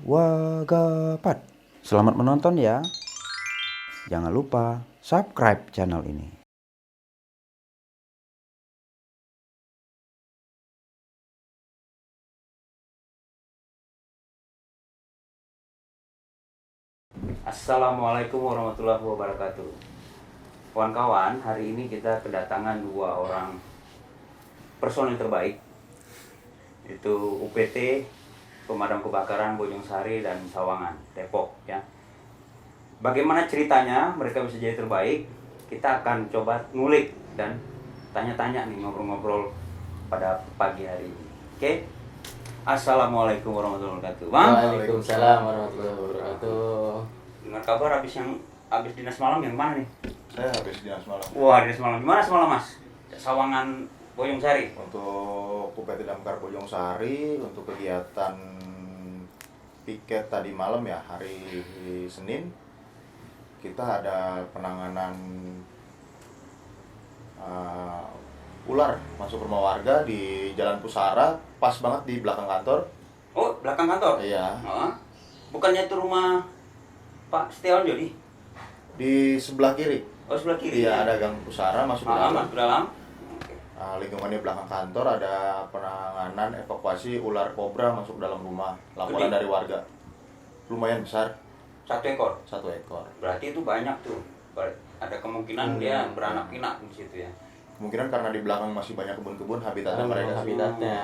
Wagapat. Selamat menonton ya. Jangan lupa subscribe channel ini. Assalamualaikum warahmatullahi wabarakatuh. Kawan-kawan, hari ini kita kedatangan dua orang personil terbaik, itu UPT Pemadam Kebakaran Bojongsari dan Sawangan, Depok ya. Bagaimana ceritanya mereka bisa jadi terbaik? Kita akan coba ngulik dan tanya-tanya nih, ngobrol-ngobrol pada pagi hari ini. Oke? Assalamualaikum warahmatullahi wabarakatuh. Bang. Waalaikumsalam warahmatullahi wabarakatuh. Dengar kabar habis dinas malam yang mana nih? Saya habis dinas malam. Wah, dinas malam. Gimana semalam, Mas? Sawangan Bojongsari. Untuk UPT Damkar Bojongsari untuk kegiatan piket tadi malam ya, hari Senin kita ada penanganan ular masuk rumah warga di Jalan Pusara, pas banget di belakang kantor. Oh, belakang kantor? Iya. Oh, bukannya itu rumah Pak Setiawan Jodi? Di sebelah kiri. Oh, sebelah kiri. Iya, ada gang Pusara masuk ke dalam. Masuk ke dalam. Lingkungannya belakang kantor ada penanganan evakuasi ular kobra masuk dalam rumah. Laporan dari warga. Lumayan besar. 1 ekor. 1 ekor. Berarti itu banyak tuh. Ada kemungkinan dia beranak pinak di situ ya. Kemungkinan karena di belakang masih banyak kebun-kebun habitatnya mereka. Habitatnya.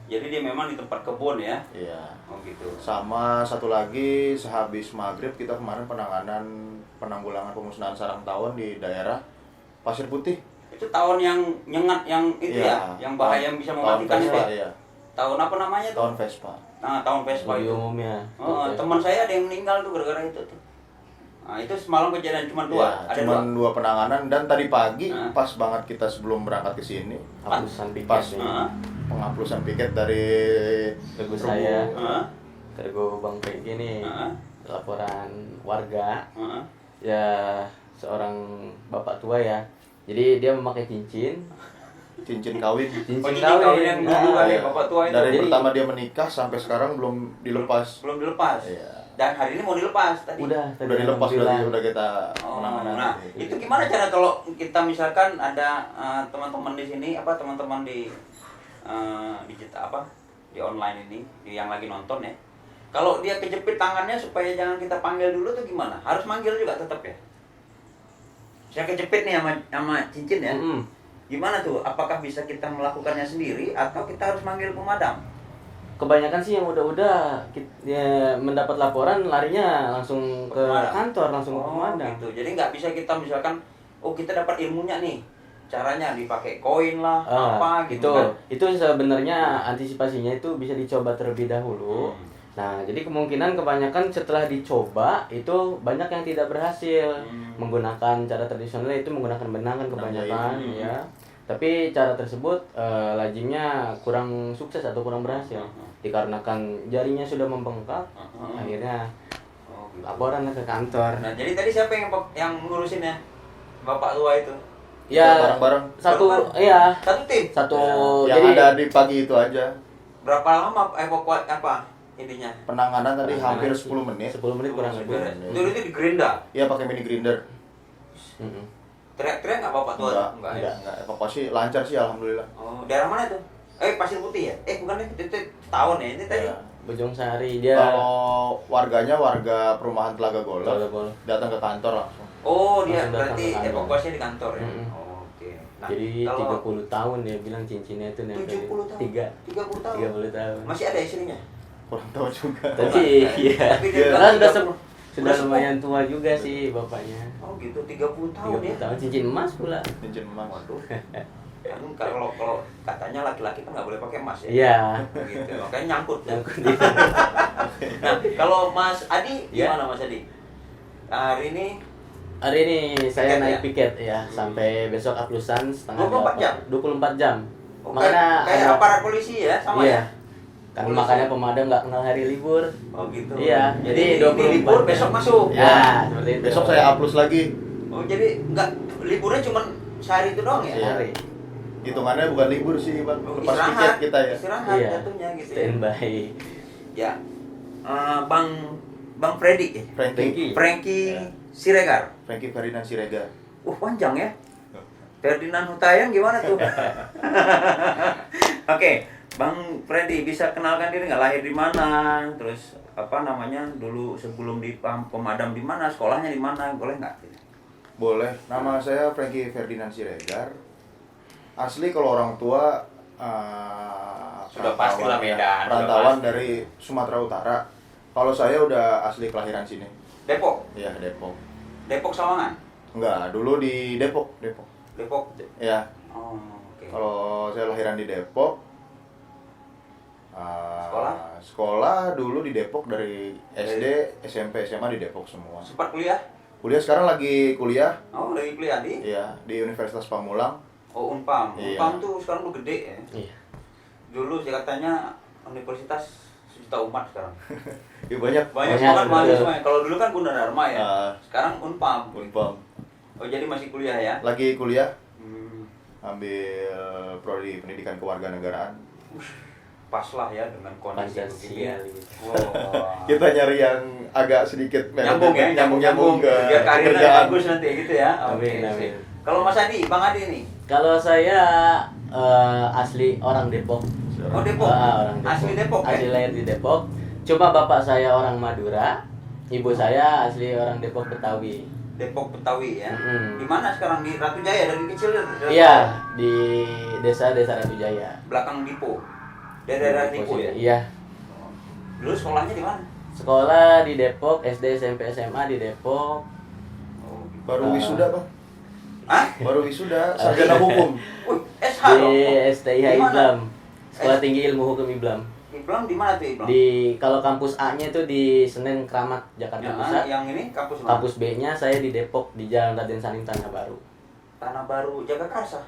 Jadi dia memang di tempat kebun ya. Iya. Oh gitu. Sama satu lagi, sehabis maghrib kita kemarin penanggulangan pemusnahan sarang tawon di daerah Pasir Putih. Itu tawon yang nyengat yang itu Iya. ya, yang bahaya yang bisa Tawon mematikan itu. Vespa, Ya? iya. Tawon apa namanya tuh? Tawon Vespa. Nah, tawon Vespa Di itu. umumnya. Oh, teman saya ada yang meninggal tuh gara-gara itu tuh. Nah, itu semalam kejadian cuma 2. Iya, Ada cuman 2. 2 penanganan dan tadi pagi Nah. pas banget kita sebelum berangkat ke sini Haplusan pas piket nih. penghapusan piket dari Teguh saya. Heeh. Tergo Bang Pegi nih. Heeh. Laporan warga. Heeh. Ya seorang bapak tua ya. Jadi dia memakai cincin kawin. Oh, jadi kawin yang dulu kali Iya. bapak tua itu. Dari Jadi- pertama dia menikah sampai sekarang belum dilepas. Belum dilepas. Iya. Dan hari ini mau dilepas tadi. udah Udah dilepas, alhamdulillah. udah kita Oh, penanganan. nah, itu gimana cara kalau kita misalkan ada teman-teman di sini teman-teman di digital di online ini yang lagi nonton ya. Kalau dia kejepit tangannya supaya jangan kita panggil dulu tuh gimana? Harus manggil juga tetap ya. Saya kejepit nih sama cincin ya. Mm-mm. Gimana tuh? Apakah bisa kita melakukannya sendiri atau kita harus manggil pemadam? Kebanyakan sih yang udah ya, mendapat laporan larinya langsung ke Pemadam. kantor, langsung ke Oh, pemadam. gitu. Jadi nggak bisa kita misalkan, kita dapat ilmunya nih, caranya dipakai koin lah, apa gitu itu kan? itu sebenarnya antisipasinya itu bisa dicoba terlebih dahulu. Nah, jadi kemungkinan kebanyakan setelah dicoba itu banyak yang tidak berhasil menggunakan cara tradisional, itu menggunakan benang kan kebanyakan ya. Tapi cara tersebut lazimnya kurang sukses atau kurang berhasil dikarenakan jarinya sudah membengkak. Akhirnya Oh, gitu. laporan ke kantor. Nah, jadi tadi siapa yang ngurusin ya? Bapak tua itu. Ya, bareng-bareng. satu Bareng-bareng? iya, Satu tim. satu Yang jadi ada di pagi itu aja. Berapa lama evakuasi apa intinya? Penanganan tadi Penanganan hampir sih. 10 menit. 10 menit kurang lebih. Itu di gerinda. Iya, pakai mini grinder. Mm-mm. Teriak-teriak nggak bapak tua? Enggak. Evakuasi lancar sih alhamdulillah. Oh, daerah mana itu? Pasir Putih ya? Bukan deh, itu tawon ya ini tadi. Ya. Bojongsari dia Kalau warganya warga perumahan Telaga Golok Telaga Golok. datang ke kantor langsung. Oh, dia Langsung datang berarti ke kantor. evakuasinya di kantor ya. Mm-mm. Oh, oke. Nah, jadi kalau 30 tahun dia bilang cincinnya itu nempel 70 tahun. 30 tahun. 30 tahun. Masih ada istrinya? Kurang tahu juga. Tapi iya. Tapi dia Karena bilang sudah 30. sudah Udah lumayan tua juga sih bapaknya. Oh gitu, 30 tahun 30 ya? tahun cincin emas pula. Cincin emas. Waduh. Kan kalau katanya laki-laki kan nggak boleh pakai emas ya? Iya. Gitu, makanya nyangkut. Nyangkut di- Nah, kalau Mas Adi Ya. gimana Mas Adi? Hari ini Hari ini saya Piket naik ya? piket ya sampai besok aplusan setengah 24 jam? 24 jam. oh, Makanya kayak ada- aparat polisi ya, sama iya. ya? Kan Polisi. makanya pemadam nggak kenal hari libur. Oh gitu. Iya, Jadi jadi ini 24 libur jam. besok masuk. Ya, seperti itu. Besok saya upload lagi. Oh jadi nggak liburnya cuma sehari itu doang ya? Iya. Hari. Hitungannya bukan libur sih, Bang. Oh, Lepas istirahat. piket kita ya. Istirahat Iya. jatuhnya gitu ya. Standby. Ya. Bang Freddy, Frankie. Frankie Ya. Siregar. Frankie Ferdinand Siregar. Panjang ya. Ferdinand Hutayan gimana tuh? Oke, Bang Freddy bisa kenalkan diri nggak, lahir di mana? Terus apa namanya dulu sebelum di pemadam di mana? Sekolahnya di mana? Boleh nggak? Boleh. Nama saya Frankie Ferdinand Siregar. Asli kalau orang tua Sudah pastilah Medan, Perantauan sudah pasti. dari Sumatera Utara. Kalau saya udah asli kelahiran sini. Depok. Iya, Depok. Depok Sawangan. Enggak, dulu di Depok. Depok. Ya. Oh, oke. Kalau saya lahiran di Depok. Sekolah? Sekolah dulu di Depok dari SD, SMP, SMA di Depok semua. Sempat kuliah? Kuliah sekarang lagi kuliah. Oh, lagi kuliah di? Iya, di Universitas Pamulang. Oh, Unpam. Iya. Unpam tuh sekarang udah gede ya. Iya. Dulu sih katanya universitas sejuta umat sekarang. Ya banyak. Banyak Banyak, banget betul. mahasiswanya. Kalau dulu kan Gunadarma ya. Sekarang Unpam. Unpam. Oh, jadi masih kuliah ya? Lagi kuliah, Hmm, ambil prodi pendidikan kewarganegaraan. pas lah ya dengan kondisi Pancasila begini. gitu. Wah. Kita nyari yang agak sedikit Nyambung ya, nyambung ke biar karirnya kerjaan. bagus nanti gitu ya. Amin, Oke, amin. sip. Kalau Mas Adi, Bang Adi nih. Kalau saya asli orang Depok. Oh, Depok. Orang Depok. Asli Depok ya? Asli lahir di Depok. Cuma bapak saya orang Madura, ibu saya asli orang Depok Betawi. Depok Betawi ya. Mm-mm. Di mana sekarang, di Ratu Jaya dari kecil? Iya, di desa Ratu Jaya. Belakang Dipo. Daerah Dipo ya. Iya. Dulu sekolahnya di mana? Sekolah di Depok, SD, SMP, SMA di Depok. Oh, Baru wisuda, Bang. Hah? Baru wisuda sarjana hukum. Wih, SH Di loh. STIH Di mana? Iblam. Sekolah Tinggi Ilmu Hukum Iblam. Iblam di mana tuh Iblam? Di kalau kampus A-nya itu di Senen Kramat, Jakarta Ya, Pusat. yang ini kampus mana? Kampus B-nya saya di Depok di Jalan Raden Sanim Tanah Baru. Tanah Baru Jagakarsa.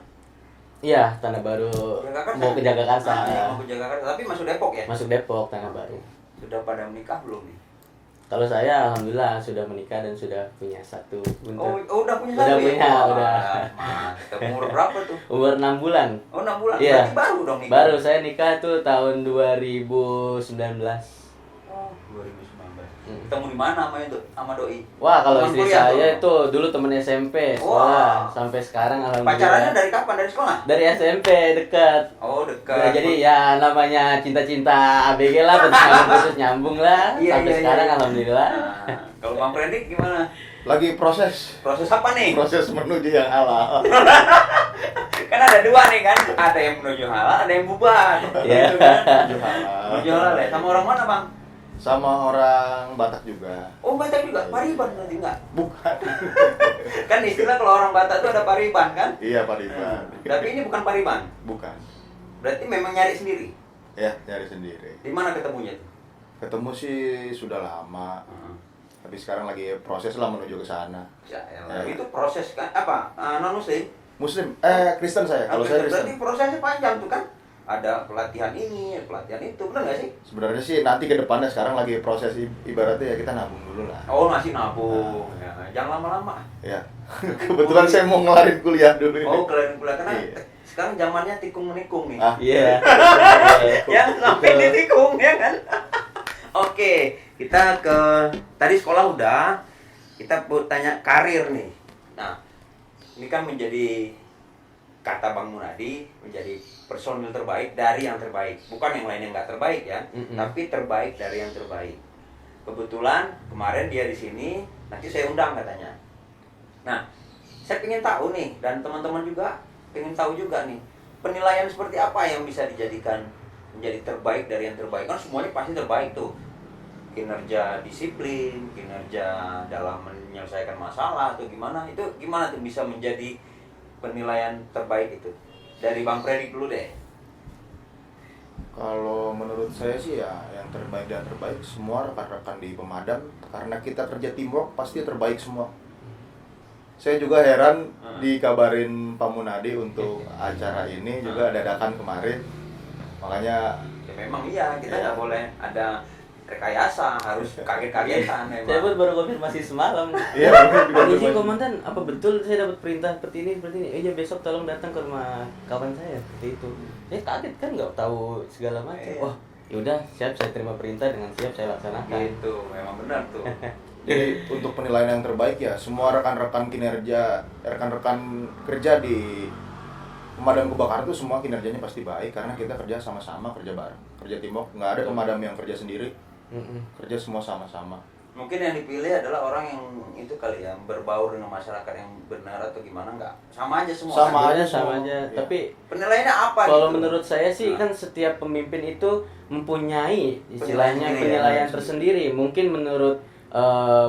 Iya, Tanah Baru. Jagakarsa. Mau ke Jagakarsa. Ah, iya, mau ke Jagakarsa, tapi masuk Depok ya? Masuk Depok, Tanah Baru. Sudah pada menikah belum nih? Kalau saya alhamdulillah sudah menikah dan sudah punya satu Oh, buntut. udah punya Udah satu ya? punya, Wah, udah. mantap. Umur berapa tuh? Umur 6 bulan. Oh, 6 bulan. Iya. Berarti baru dong nikah. Baru saya nikah tuh tahun 2019. Oh, 2019. Hmm. Ketemu di mana sama doi? Wah, kalau Teman istri kuliah saya tuh? itu dulu temen SMP, Wah. sekolah sampai sekarang alhamdulillah. Pacarannya dari kapan? Dari sekolah? Dari SMP dekat. Oh, Nah, dekat. jadi ya namanya cinta-cinta ABG lah, putus nyambung lah. Iya, Sampai iya, sekarang iya. alhamdulillah. Nah, kalau Bang Freddy gimana? Lagi proses Proses apa nih? proses menuju yang halal. Kan ada dua nih kan, ada yang menuju halal, ada yang bubar. Iya. Gitu kan? Menuju halal. Menuju halal ya. Sama orang mana Bang? Sama orang Batak juga. Oh, Batak juga. Pariban berarti enggak? Bukan. Kan istilah kalau orang Batak itu ada pariban kan? Iya, Pariban. Tapi ini bukan pariban. Bukan. Berarti memang nyari sendiri. Ya, nyari sendiri. Di mana ketemunya tuh? Ketemu sih sudah lama. Tapi sekarang lagi proses lah menuju ke sana. Ya, itu proses kan apa? Non muslim. Muslim, Kristen saya. Kalau saya Berarti Kristen. prosesnya panjang tuh kan? Ada pelatihan ini, pelatihan itu, benar nggak sih? Sebenarnya sih nanti ke depannya sekarang lagi proses ibaratnya ya kita nabung dulu lah. Oh, masih nabung. Ya, jangan lama-lama. Ya. Kebetulan saya mau ngelarin kuliah dulu ini. Oh, kalian kuliah karena Iya. sekarang zamannya tikung menikung nih. Ah, Iya. Ya sampai Betul. ditikung ya kan. Oke, kita ke tadi sekolah udah. Kita tanya karir nih. Nah, ini kan menjadi kata Bang Munadi menjadi personil terbaik dari yang terbaik. Bukan yang lain yang nggak terbaik ya, Mm-mm. tapi terbaik dari yang terbaik. Kebetulan kemarin dia di sini, nanti saya undang katanya. Nah, saya ingin tahu nih dan teman-teman juga ingin tahu juga nih penilaian seperti apa yang bisa dijadikan menjadi terbaik dari yang terbaik. Kan semuanya pasti terbaik tuh. Kinerja disiplin, kinerja dalam menyelesaikan masalah atau gimana, itu gimana tuh bisa menjadi penilaian terbaik itu? Dari Bang Freddy dulu deh. kalau menurut saya sih ya yang terbaik dan terbaik semua rekan-rekan di pemadam karena kita kerja teamwork pasti terbaik semua. Saya juga heran dikabarin Pak Munadi untuk acara ini juga dadakan kemarin. Makanya Ya memang iya, kita Ya. nggak boleh ada rekayasa, harus kaget-kagetan memang. Saya pun baru konfirmasi semalam. iya Permisi komandan, apa betul saya dapat perintah seperti ini, seperti ini? Iya, besok tolong datang ke rumah kawan saya seperti itu. Saya kaget kan, nggak tahu segala macam. Iya. Wah, ya udah siap, saya terima perintah dengan siap saya laksanakan. Gitu, memang benar tuh. Jadi untuk penilaian yang terbaik ya semua rekan-rekan kerja di pemadam kebakaran itu semua kinerjanya pasti baik karena kita kerja sama-sama, kerja bareng, kerja teamwork, nggak ada pemadam yang kerja sendiri, kerja semua sama-sama. Mungkin yang dipilih adalah orang yang itu kali ya, berbaur dengan masyarakat yang benar atau gimana, nggak sama aja semua. Sama kan? aja sama semua. aja. Iya. Tapi Penilaiannya apa kalau gitu? menurut saya sih Nah. kan setiap pemimpin itu mempunyai istilahnya Penilaian penilaian sendiri. tersendiri. Mungkin menurut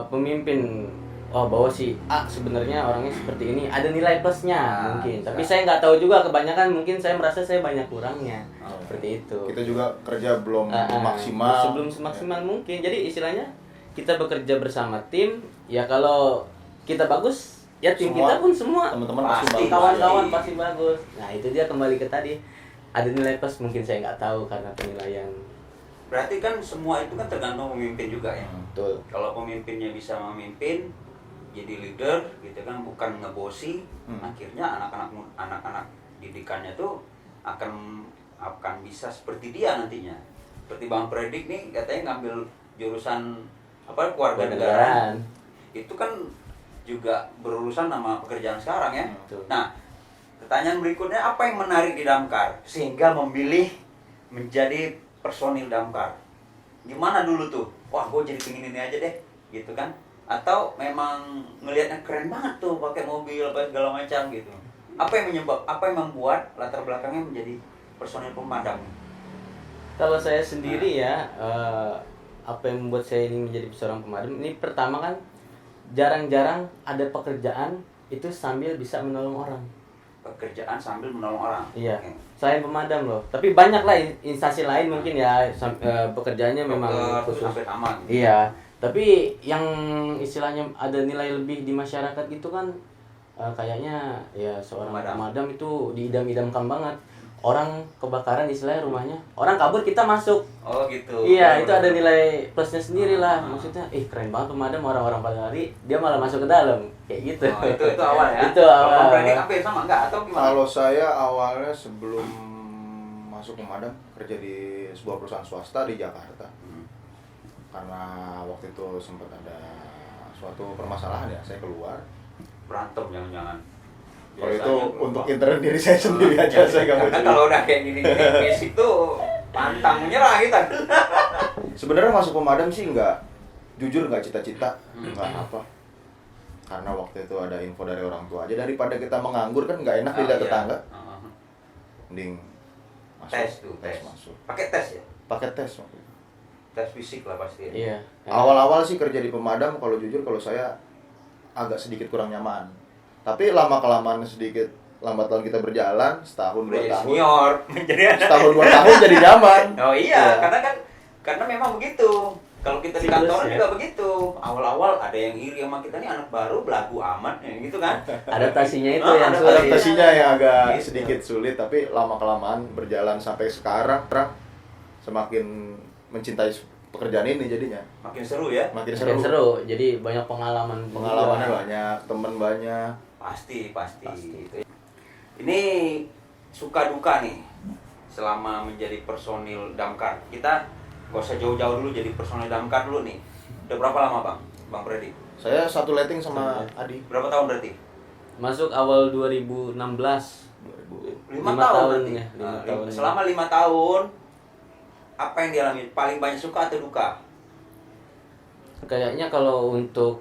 pemimpin, oh bahwa si A sebenarnya orangnya seperti ini, ada nilai plusnya Nah, mungkin. bisa. Tapi saya nggak tahu juga, kebanyakan mungkin saya merasa saya banyak kurangnya. Oh. Seperti itu. Kita juga kerja belum Ah, maksimal. Sebelum semaksimal mungkin. Jadi istilahnya kita bekerja bersama tim. Ya kalau kita bagus, ya tim Semua, kita pun semua teman-teman Pasti. pasti bagus. kawan-kawan pasti bagus. Nah itu dia kembali ke tadi, ada nilai plus mungkin saya nggak tahu karena penilaian. Berarti kan semua itu kan tergantung pemimpin juga ya. Betul. Kalau pemimpinnya bisa memimpin, jadi leader gitu kan, bukan ngebosi, akhirnya anak-anak didikannya tuh akan bisa seperti dia nantinya. Seperti Bang Predik nih katanya ngambil jurusan apa, keluarga negaraan. Itu kan juga berurusan sama pekerjaan sekarang ya. Betul. Nah, pertanyaan berikutnya, apa yang menarik di Damkar sehingga memilih menjadi personil Damkar? Gimana dulu tuh? Wah, gue jadi pingin ini aja deh, gitu kan? Atau memang ngelihatnya keren banget tuh pakai mobil apa segala macam gitu? Apa yang membuat latar belakangnya menjadi personil pemadam? Kalau saya sendiri ya, apa yang membuat saya ini menjadi seorang pemadam? Ini pertama kan jarang-jarang ada pekerjaan itu sambil bisa menolong orang. Pekerjaan sambil menolong orang. Iya. Oke. Selain pemadam loh. Tapi banyak lah instansi lain mungkin ya pekerjaannya memang Dokter, khusus. sampai tamat. Gitu. Iya. Tapi yang istilahnya ada nilai lebih di masyarakat itu kan kayaknya ya seorang pemadam itu diidam-idamkan banget. Orang kebakaran istilahnya rumahnya, orang kabur kita masuk. Oh gitu. Iya, itu ada nilai plusnya sendiri lah. Maksudnya, keren banget pemadam, orang-orang pada lari, dia malah masuk ke dalam. Kayak gitu. Oh, itu awal ya. Itu awal. Kalau Predik apa ya, sama enggak atau gimana? Kalau saya awalnya sebelum masuk pemadam kerja di sebuah perusahaan swasta di Jakarta. Karena waktu itu sempat ada suatu permasalahan ya, saya keluar. Berantem jangan-jangan. Kalau itu untuk internal diri saya sendiri aja, saya nggak mau Kan cerita. kalau udah kayak gini basic tuh pantang menyerah kita. Sebenarnya masuk pemadam sih jujur nggak cita-cita, nggak apa. Karena waktu itu ada info dari orang tua aja, daripada kita menganggur kan nggak enak dilihat tetangga. Mending masuk. Tes masuk. Pakai tes ya? Pakai tes waktu itu. Tes fisik lah pasti. Iya. Awal-awal sih kerja di pemadam, kalau jujur kalau saya agak sedikit kurang nyaman. Tapi lama-kelamaan sedikit lambat laun kita berjalan, setahun Udah 2 jadi tahun. senior, menjadi Setahun 2 tahun jadi nyaman. Oh iya, karena memang begitu. Kalau kita di Siklus kantor ya. juga begitu. Awal-awal ada yang iri sama kita nih, anak baru belagu amat ya gitu kan. Adaptasinya itu Oh, yang sulit. Adaptasinya yang agak Gitu. sedikit sulit, tapi lama-kelamaan berjalan sampai sekarang semakin mencintai pekerjaan ini jadinya. Makin seru ya. Makin Makin seru. seru. Jadi banyak pengalaman. Pengalamannya juga. banyak, teman banyak. Pasti. Gitu. Ini suka duka nih selama menjadi personil Damkar. Kita gak usah jauh-jauh dulu jadi personil Damkar dulu nih. Udah berapa lama Bang Predik? Saya satu letting sama Adi. Berapa tahun berarti? Masuk awal 2016. 2000. 5 5 tahun tahun berarti. ya, 5 Nah, tahun. Selama 5 tahun apa yang dialami? Paling banyak suka atau duka? Kayaknya kalau untuk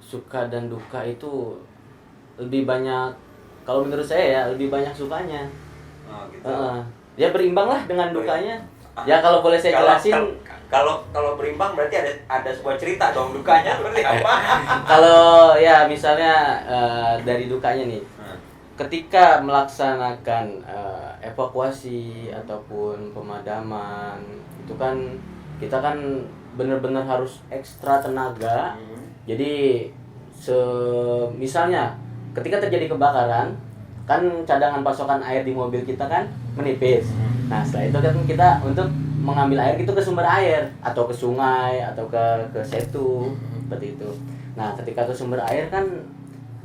suka dan duka itu lebih banyak, kalau menurut saya ya lebih banyak sukanya. Oh, gitu. Ya berimbang lah dengan dukanya. Ya kalau boleh saya jelasin, Kalau berimbang berarti ada sebuah cerita dong, dukanya berarti apa? kalau ya misalnya dari dukanya nih, ketika melaksanakan evakuasi ataupun pemadaman itu kan kita kan benar-benar harus ekstra tenaga. Jadi misalnya ketika terjadi kebakaran kan cadangan pasokan air di mobil kita kan menipis. Nah setelah itu kan kita untuk mengambil air itu ke sumber air atau ke sungai atau ke setu seperti itu. Nah ketika ke sumber air kan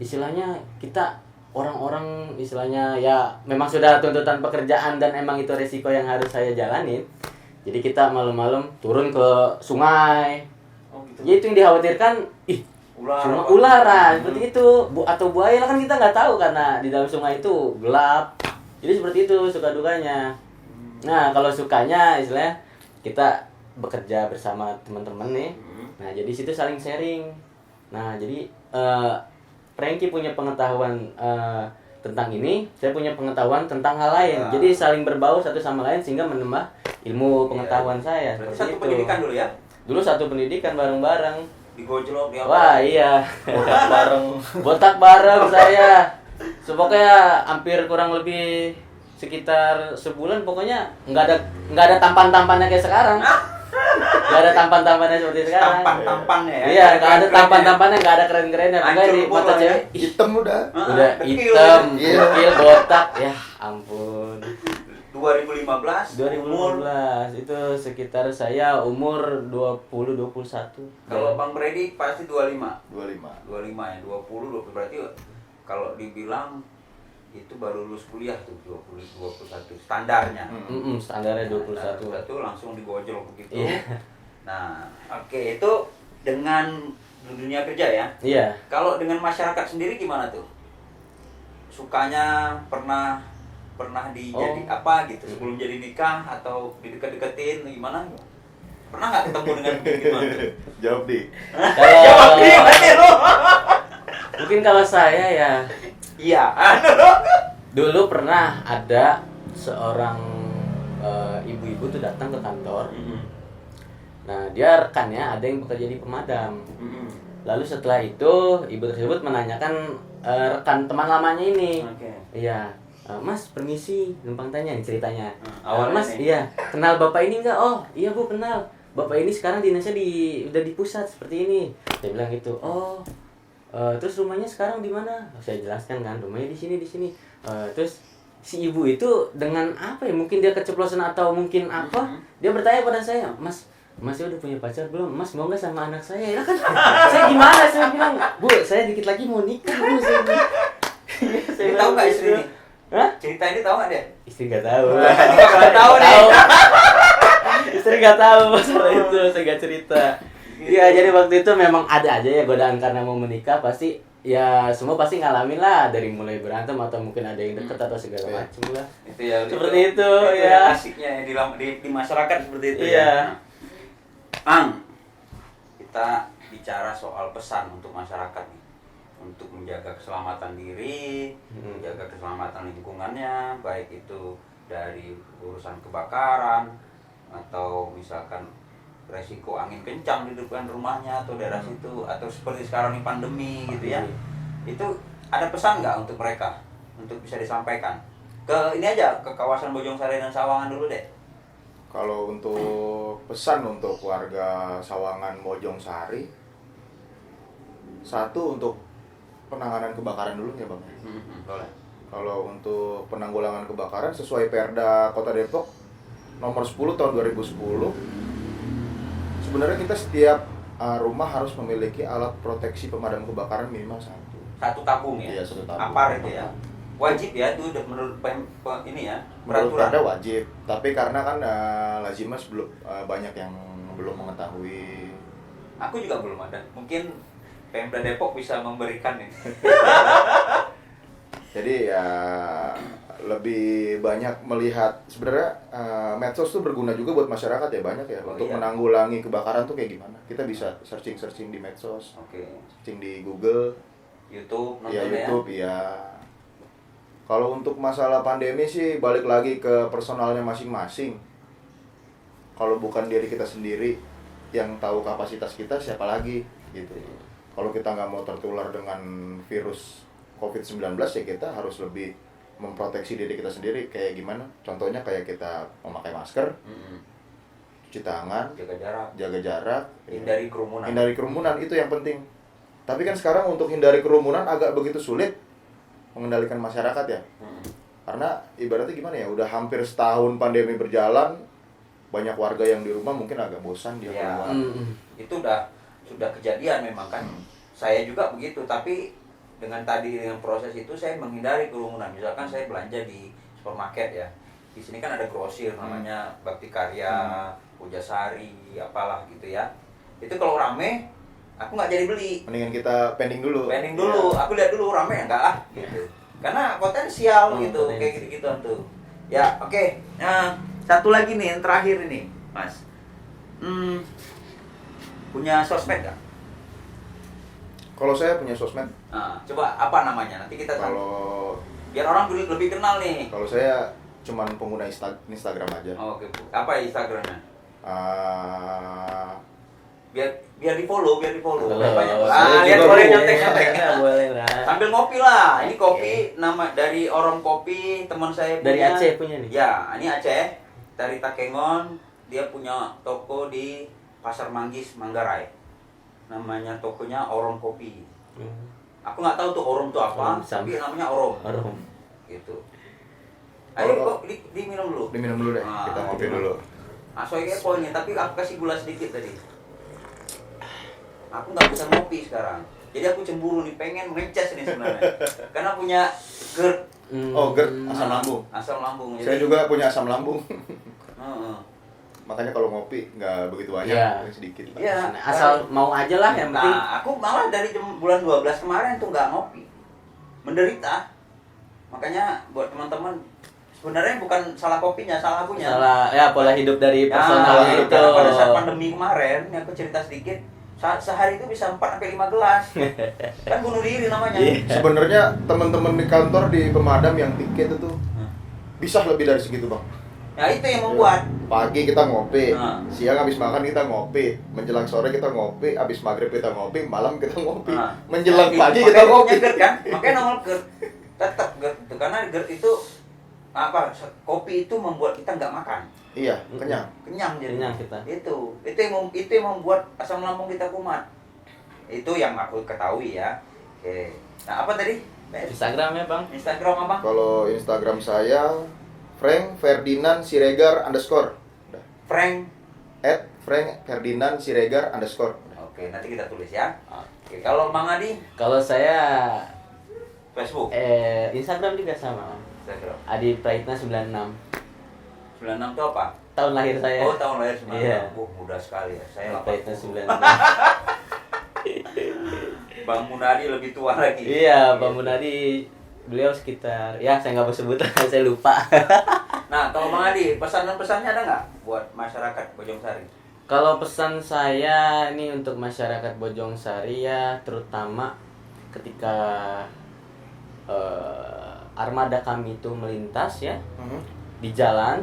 istilahnya kita orang-orang istilahnya ya memang sudah tuntutan pekerjaan dan emang itu resiko yang harus saya jalanin. Jadi kita malam-malam turun ke sungai. Oh gitu. Ya itu yang dikhawatirkan, Ular. cuma apa? ular seperti itu, atau buaya lah kan kita nggak tahu karena di dalam sungai itu gelap. Jadi seperti itu suka dukanya. Nah kalau sukanya istilahnya kita bekerja bersama teman-teman nih. Nah jadi situ saling sharing. Nah jadi Frankie punya pengetahuan tentang ini, saya punya pengetahuan tentang hal lain. Ya. Jadi saling berbau satu sama lain sehingga menambah ilmu pengetahuan saya. Berarti Seperti satu itu. pendidikan dulu ya? Dulu satu pendidikan bareng-bareng. Digojlok di apa? Wah iya, Botak bareng. botak bareng saya. Pokoknya hampir kurang lebih sekitar sebulan, pokoknya nggak ada tampan-tampannya kayak sekarang. Nggak ada tampan-tampannya seperti sekarang. Tampan-tampannya ya? Iya, nggak ada tampan-tampannya, nggak ada keren-kerennya. Pokoknya Hancur di lebur mata lah ya. cewek, ih, Hitam udah. udah Dekil. hitam, Iya. dekil, botak. Ya ampun. 2015 umur. 2015 itu sekitar saya umur 20-21. Kalau Bang Freddy pasti 25. 25. 25 ya, 20 berarti kalau dibilang itu baru lulus kuliah tuh 21 standarnya. Standarnya 21. 21 langsung digojlok begitu. Iya. Nah, oke, itu dengan dunia kerja ya. Iya. Kalau dengan masyarakat sendiri gimana tuh? Sukanya pernah dijadi apa gitu sebelum jadi nikah atau didekat-deketin gimana? Pernah nggak ketemu dengan gimana tuh? Jawab di. Jawab Kalau gimana lu? mungkin kalau saya ya Iya. dulu pernah ada seorang ibu-ibu tuh datang ke kantor. Nah dia rekannya ada yang bekerja di pemadam. Lalu setelah itu ibu tersebut menanyakan rekan teman lamanya ini. Oke. Iya, Mas permisi, numpang tanya nih ceritanya. Awalnya Mas, nih. iya, kenal bapak ini enggak? Oh, iya Bu kenal. Bapak ini sekarang dinasnya udah di pusat seperti ini. Saya bilang gitu. Oh, terus rumahnya sekarang di mana? Saya jelaskan kan, rumahnya di sini. Terus si ibu itu dengan apa ya? Mungkin dia keceplosan atau mungkin apa? Dia bertanya pada saya, Mas udah punya pacar belum? Mas mau nggak sama anak saya? Ya kan? Saya gimana? Saya bilang, Bu, saya dikit lagi mau nikah, Bu. Saya bilang. Ini tahu nggak istri ini? Hah? Cerita ini tahu nggak dia? Istri nggak tahu. Nggak tahu nih. Istri nggak tahu masalah itu, saya nggak cerita. Iya, jadi waktu itu memang ada aja ya godaan karena mau menikah, pasti ya semua pasti ngalamin lah, dari mulai berantem atau mungkin ada yang deket atau segala macam lah. Itu ya. Seperti itu, ya. yang asiknya di masyarakat seperti itu. Iya. Ya. Ang, kita bicara soal pesan untuk masyarakat nih, untuk menjaga keselamatan diri, menjaga keselamatan lingkungannya, baik itu dari urusan kebakaran atau misalkan resiko angin kencang di depan rumahnya atau daerah situ, atau seperti sekarang ini pandemi gitu ya. Itu ada pesan nggak untuk mereka untuk bisa disampaikan ke ini aja, ke kawasan Bojongsari dan Sawangan dulu deh. Kalau untuk pesan untuk warga Sawangan Bojongsari, satu untuk penanganan kebakaran dulu ya Bang. Boleh. Kalau untuk penanggulangan kebakaran sesuai Perda Kota Depok nomor 10 tahun 2010, sebenarnya kita setiap rumah harus memiliki alat proteksi pemadam kebakaran minimal Satu tabung ya? Iya, satu tabung. Apar itu ya? Wajib ya, itu udah menurut ini ya, Menurut peraturan. Perda wajib, tapi karena kan Lazimas belum banyak yang belum mengetahui. Aku juga belum ada. Mungkin Pemda Depok bisa memberikan ini. Jadi ya lebih banyak melihat sebenarnya medsos tuh berguna juga buat masyarakat ya, banyak ya, Oh, untuk iya. menanggulangi kebakaran tuh kayak gimana. Kita bisa searching di medsos, Oke. searching di Google, YouTube ya nonton ya. YouTube ya. Kalau untuk masalah pandemi sih balik lagi ke personalnya masing-masing. Kalau bukan diri kita sendiri yang tahu kapasitas kita, siapa lagi gitu. Kalau kita nggak mau tertular dengan virus COVID-19 ya kita harus lebih memproteksi diri kita sendiri. Kayak gimana? Contohnya kayak kita memakai masker, cuci tangan, jaga jarak, Hindari kerumunan. hindari kerumunan, itu yang penting. Tapi kan sekarang untuk hindari kerumunan agak begitu sulit mengendalikan masyarakat ya. Karena ibaratnya gimana ya, udah hampir setahun pandemi berjalan, banyak warga yang di rumah mungkin agak bosan dia Ya. keluar. Itu sudah kejadian memang kan. Saya juga begitu, tapi dengan proses itu saya menghindari kerumunan. Misalkan saya belanja di supermarket ya, di sini kan ada grosir namanya Bakti Karya, Pujasari, apalah gitu ya. Itu kalau rame, aku nggak jadi beli. Mendingan kita pending dulu. Pending dulu, aku lihat dulu rame ya enggak ah gitu. Karena potensial gitu, potensial. kayak gitu-gituan tuh. Ya, oke. Nah, satu lagi nih yang terakhir ini, Mas. Punya sosmed nggak? Kalau saya punya sosmed. Nah, coba apa namanya? Nanti kita Kalau biar orang lebih kenal nih. kalau saya cuman pengguna Instagram aja. Oh, oke, Bu. Apa Instagramnya? Ah, Biar di follow. Banyak. Saya Lihat juga boleh boleh. nyontek. Boleh lah. Sambil ngopi lah. Ini kopi nama dari Orang Kopi, teman saya punya. Dari Aceh punya nih. Ya, ini Aceh. Dari Takengon, dia punya toko di Pasar Manggis, Manggarai. Namanya tokonya Orang Kopi. Aku nggak tahu tuh Orom tuh apa, Orom, sama. tapi namanya Orom. Orom. Gitu. Ayo Kalau- kok diminum dulu. diminum dulu deh. Ah, Kita ngopi diminum. dulu. Soalnya keponya, tapi aku kasih gula sedikit tadi. Aku nggak bisa ngopi sekarang. Jadi aku cemburu nih, pengen ngecas nih sebenarnya. Karena punya GERD. Oh, GERD, asam lambung. Asam lambung. Saya juga punya asam lambung. Heeh. Makanya kalau ngopi nggak begitu banyak, Iya. sedikit. Iya. Asal mau aja lah yang penting. Nah, aku malah dari bulan 12 kemarin tuh nggak ngopi. Menderita. Makanya buat teman-teman, sebenarnya bukan salah kopinya, salah akunya. Salah ya pola hidup dari Ya, personal itu. itu. Pada saat pandemi kemarin, ini aku cerita sedikit, sehari itu bisa 4 sampai 5 gelas. Kan bunuh diri namanya. Iya. Sebenarnya teman-teman di kantor di pemadam yang tiket itu bisa lebih dari segitu, Bang. Ya itu yang membuat. Pagi kita ngopi, Nah. siang habis makan kita ngopi, menjelang sore kita ngopi, habis maghrib kita ngopi, malam kita ngopi, Nah, menjelang nah, pagi makanya kita ngopi. punya GERD kan? Makanya nomor GERD. Tetap GERD itu karena GERD itu apa? Kopi itu membuat kita nggak makan. Iya, kenyang. Kenyang jadi. Kenyang kita. Itu yang membuat asam lambung kita kumat. Itu yang aku ketahui ya. Oke. Nah, apa tadi? Instagram ya bang. Instagram apa? Kalau Instagram saya Frank Ferdinand Siregar _ Frank. Frank Ferdinand Siregar _ Oke, nanti kita tulis ya. Oke, kalau Bang Adi Kalau saya Facebook. Instagram juga sama. Instagram. Adi Praitna 96. 96 itu apa? Tahun lahir saya. Oh, tahun lahir 96. Iya. Mudah sekali ya. Saya Adi Praitna 80. 96. Bang Munadi lebih tua lagi. Iya, Bang Munadi beliau sekitar ya saya nggak mau sebut saya lupa. Nah, kalau Bang Adi, pesan-pesannya ada nggak buat masyarakat Bojong Sari? Kalau pesan saya ini untuk masyarakat Bojong Sari ya terutama ketika armada kami itu melintas ya di jalan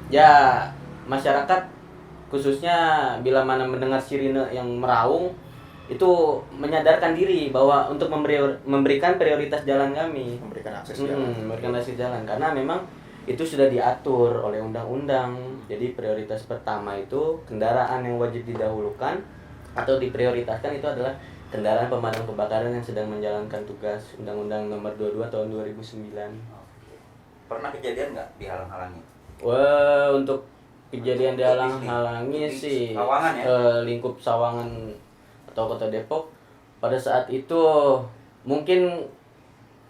ya masyarakat khususnya bila mana mendengar sirine yang meraung itu menyadarkan diri bahwa untuk memberikan prioritas jalan kami Memberikan akses jalan. memberikan akses jalan karena memang itu sudah diatur oleh undang-undang. Jadi prioritas pertama itu kendaraan yang wajib didahulukan atau diprioritaskan itu adalah kendaraan pemadam kebakaran yang sedang menjalankan tugas Undang-Undang Nomor 22 Tahun 2009. Pernah kejadian nggak dihalang-halangi? Wah, untuk kejadian dihalang-halangi Di sih Sawangan ya? lingkup Sawangan atau Kota Depok pada saat itu mungkin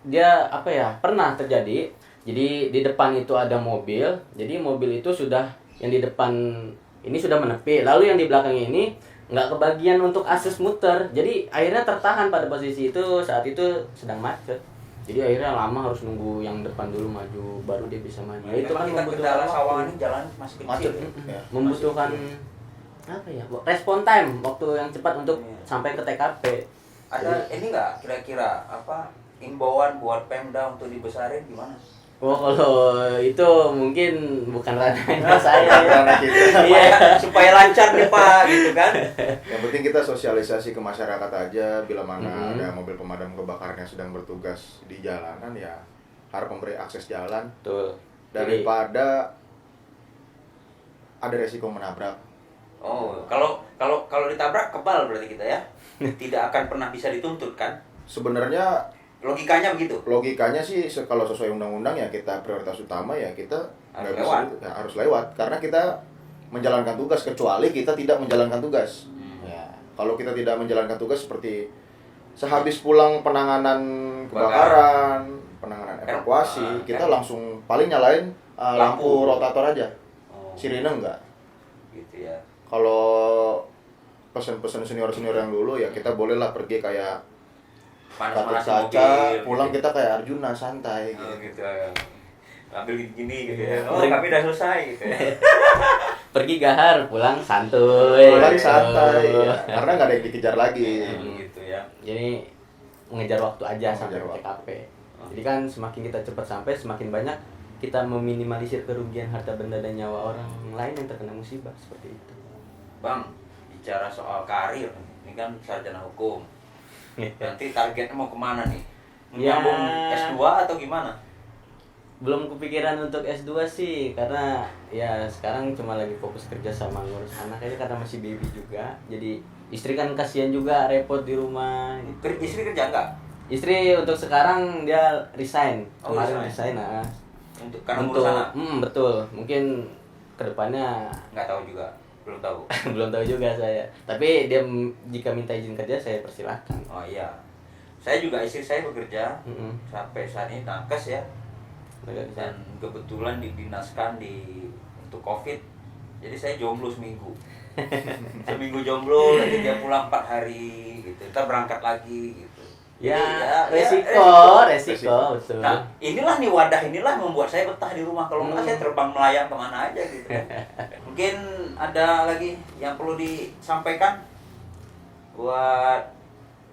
dia apa ya pernah terjadi. Jadi di depan itu ada mobil, jadi mobil itu sudah yang di depan ini sudah menepi, lalu yang di belakang ini nggak kebagian untuk akses muter, jadi akhirnya tertahan pada posisi itu saat itu sedang macet. Jadi akhirnya lama harus nunggu yang depan dulu maju baru dia bisa maju. Nah, Itu kan kita membutuhkan kendala Sawangan waktu. ini jalan masih kecil. Macet. Ya. Ya. Membutuhkan apa ya respon time waktu yang cepat untuk Iya. sampai ke TKP. Ada ini nggak kira-kira apa imbauan buat Pemda untuk dibesarin gimana? Oh kalau itu mungkin bukan ranahnya saya ya. Ranah kita. Iya. Supaya lancar nih Pak gitu kan. Yang penting kita sosialisasi ke masyarakat aja bila mana Mhm. ada mobil pemadam kebakaran yang sedang bertugas di jalanan ya harus memberi akses jalan Betul. daripada ada resiko menabrak. Oh, kalau ditabrak kebal berarti kita ya. Tidak akan pernah bisa dituntut kan? Sebenarnya Logikanya begitu. logikanya sih kalau sesuai undang-undang ya kita prioritas utama ya kita Harus nggak bisa lewat. ya, harus lewat karena kita menjalankan tugas kecuali kita tidak menjalankan tugas. Ya, kalau kita tidak menjalankan tugas seperti sehabis pulang penanganan kebakaran, penanganan evakuasi, kita kan. langsung paling nyalain lampu rotator aja. Oh, Sirine enggak. gitu ya. Kalau pesen-pesen senior-senior yang dulu ya kita bolehlah pergi kayak Gatot Panas-panas Kaca, mobil, pulang gitu. kita kayak Arjuna santai Oh, gitu. gitu ya. Ambil gini gitu ya. Iya. Oh, kami udah selesai gitu ya. Pergi gahar, pulang santuy. Pulang gitu. santai ya. Karena nggak ada yang dikejar lagi. Gitu ya. Jadi mengejar waktu aja sampai Mengejar ke TKP. Jadi kan semakin kita cepat sampai, semakin banyak kita meminimalisir kerugian harta benda dan nyawa orang lain yang terkena musibah seperti itu. Bang, bicara soal karir, ini kan sarjana hukum. Nanti targetnya mau kemana nih? Ya. Menyambung S2 atau gimana? Belum kepikiran untuk S2 sih, karena ya sekarang cuma lagi fokus kerja sama ngurus anak aja karena masih baby juga. Jadi istri kan kasihan juga repot di rumah gitu. Istri kerja enggak? Istri untuk sekarang dia resign. Oh, Kemarin resign. resign, nah. Karena ngurus anak? Betul. Mungkin kedepannya Nggak tahu juga, belum tahu. belum tahu juga saya. Tapi dia jika minta izin kerja saya persilahkan. Oh iya, saya juga istri saya bekerja Mm-mm. sampai saat ini nakes ya, Agak bisa. dan kebetulan didinaskan untuk COVID, jadi saya jomblo seminggu. Seminggu jomblo, nanti dia pulang 4 hari gitu, kita berangkat lagi gitu. Ya, Jadi, resiko, betul. Nah, inilah nih wadah inilah membuat saya betah di rumah. Kalau enggak saya terbang melayang kemana aja gitu. Mungkin ada lagi yang perlu disampaikan buat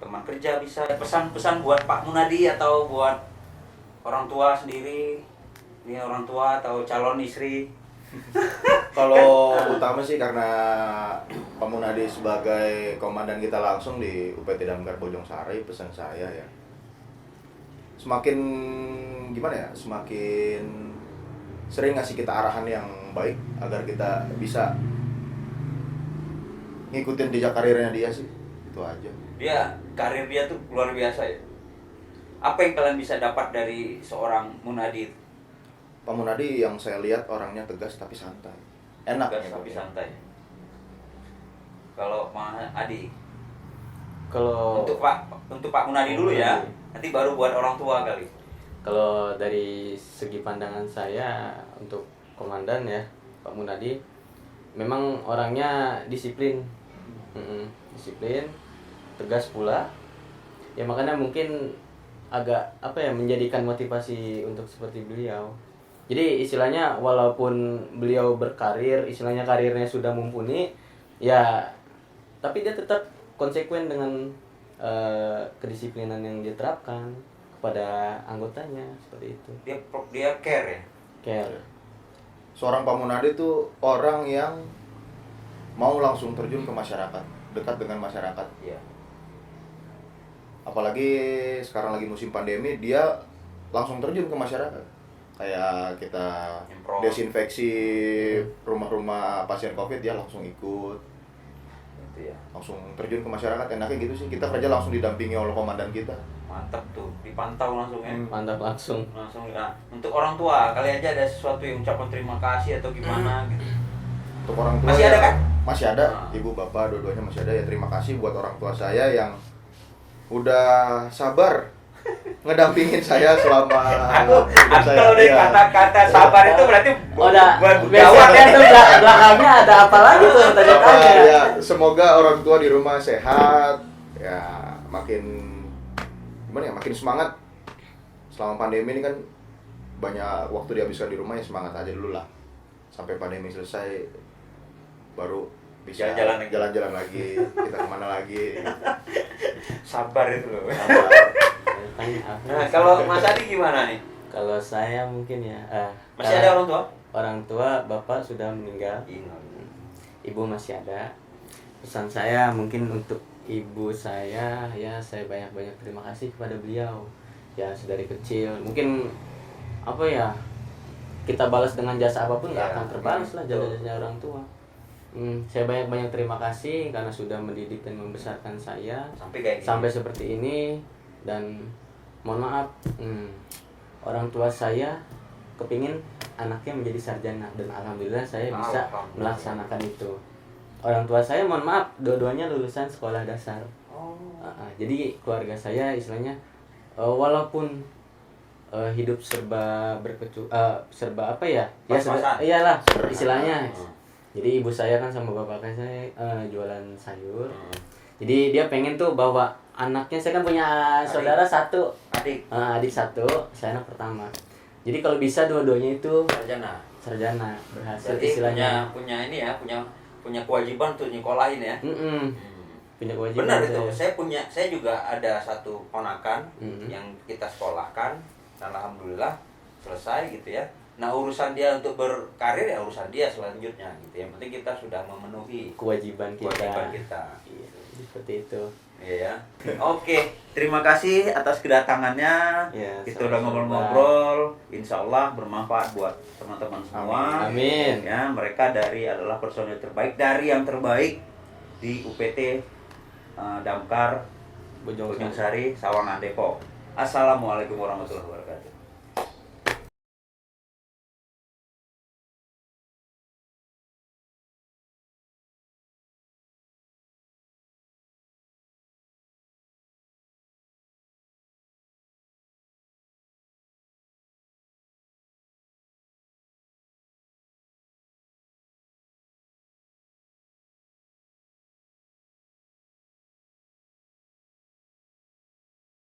teman kerja, bisa pesan-pesan buat Pak Munadi atau buat orang tua sendiri, ini orang tua atau calon istri. Kalau utama sih karena Pak Munadi sebagai komandan kita langsung di UPT Damkar Bojongsari, pesan saya ya semakin gimana ya, semakin sering ngasih kita arahan yang baik agar kita bisa ngikutin jejak karirnya dia sih, itu aja. Karir dia tuh luar biasa ya. Apa yang kalian bisa dapat dari seorang Munadi? Pak Munadi yang saya lihat orangnya tegas tapi santai, enak Tegas ya, tapi santai. Kalau Mas Adi, Kalau untuk Pak Munadi dulu ya, nanti baru buat orang tua kali. Kalau dari segi pandangan saya untuk komandan ya, Pak Munadi memang orangnya disiplin. Disiplin, tegas pula. Ya makanya mungkin agak menjadikan motivasi untuk seperti beliau. Jadi istilahnya walaupun beliau berkarir, istilahnya karirnya sudah mumpuni, ya tapi dia tetap konsekuen dengan kedisiplinan yang dia terapkan kepada anggotanya seperti itu. Dia care ya. Care. Seorang Pak Munadi itu orang yang mau langsung terjun ke masyarakat, dekat dengan masyarakat. Iya. Apalagi sekarang lagi musim pandemi, dia langsung terjun ke masyarakat. Kayak kita Nyemprot. desinfeksi rumah-rumah pasien COVID, dia langsung ikut. Gitu ya. Langsung terjun ke masyarakat, enaknya gitu sih. Kita kerja langsung didampingi oleh komandan kita. Mantap tuh, dipantau langsung ya. Mantap langsung. Langsung ya. Untuk orang tua, kali aja ada sesuatu yang ucapan terima kasih atau gimana gitu. Untuk orang tua Masih ada kan? Masih ada, Nah. ibu bapak dua-duanya masih ada. Ya terima kasih buat orang tua saya yang udah sabar ngedampingin saya selama Aku saya. kalau dari Iya. kata-kata sabar itu berarti Udah gawat biasanya ya. tuh belakangnya ada apa lagi tuh tanya-tanya. Ya, semoga orang tua di rumah sehat, ya makin gimana ya, makin semangat. Selama pandemi ini kan banyak waktu dihabiskan di rumah, ya semangat aja dulu lah. Sampai pandemi selesai baru bisa Jalan-jalan lagi, kita kemana lagi. Sabar itu loh. Sabar. Nah, kalau Mas Adi gimana nih? Kalau saya mungkin ya Masih ada orang tua? Orang tua bapak sudah meninggal, ibu masih ada. Pesan saya mungkin untuk ibu saya, ya saya banyak-banyak terima kasih kepada beliau. Ya sedari kecil mungkin kita balas dengan jasa apapun nggak Ya, akan terbalas lah betul. jasa orang tua. Saya banyak-banyak terima kasih karena sudah mendidik dan membesarkan saya Sampai kayak gini. sampai seperti ini. Dan mohon maaf, orang tua saya kepingin anaknya menjadi sarjana dan alhamdulillah saya bisa Alhamdulillah. melaksanakan itu. Orang tua saya mohon maaf, dua-duanya lulusan sekolah dasar. Jadi keluarga saya istilahnya walaupun hidup serba serba apa ya? Ya iyalah istilahnya. Jadi ibu saya kan sama bapak saya jualan sayur. Jadi dia pengen tuh bahwa anaknya, saya kan punya saudara satu, adik satu, saya anak pertama. Jadi kalau bisa dua-duanya itu sarjana berhasil. Berarti istilahnya punya ini ya, punya kewajiban untuk nyekolahin ya. Punya kewajiban. Benar itu. Saya juga ada satu ponakan yang kita sekolahkan, dan alhamdulillah selesai gitu ya. Nah, urusan dia untuk berkarir ya urusan dia selanjutnya gitu. Yang penting kita sudah memenuhi kewajiban kita. Iya, seperti itu. Iya ya. Oke, terima kasih atas kedatangannya. Ya, Kita udah ngobrol-ngobrol. Insya Allah bermanfaat buat teman-teman semua. Amin. Ya, mereka adalah personil terbaik dari yang terbaik di UPT Damkar Bojong Bojong Sari, Sawangan, Depok. Assalamualaikum warahmatullahi wabarakatuh.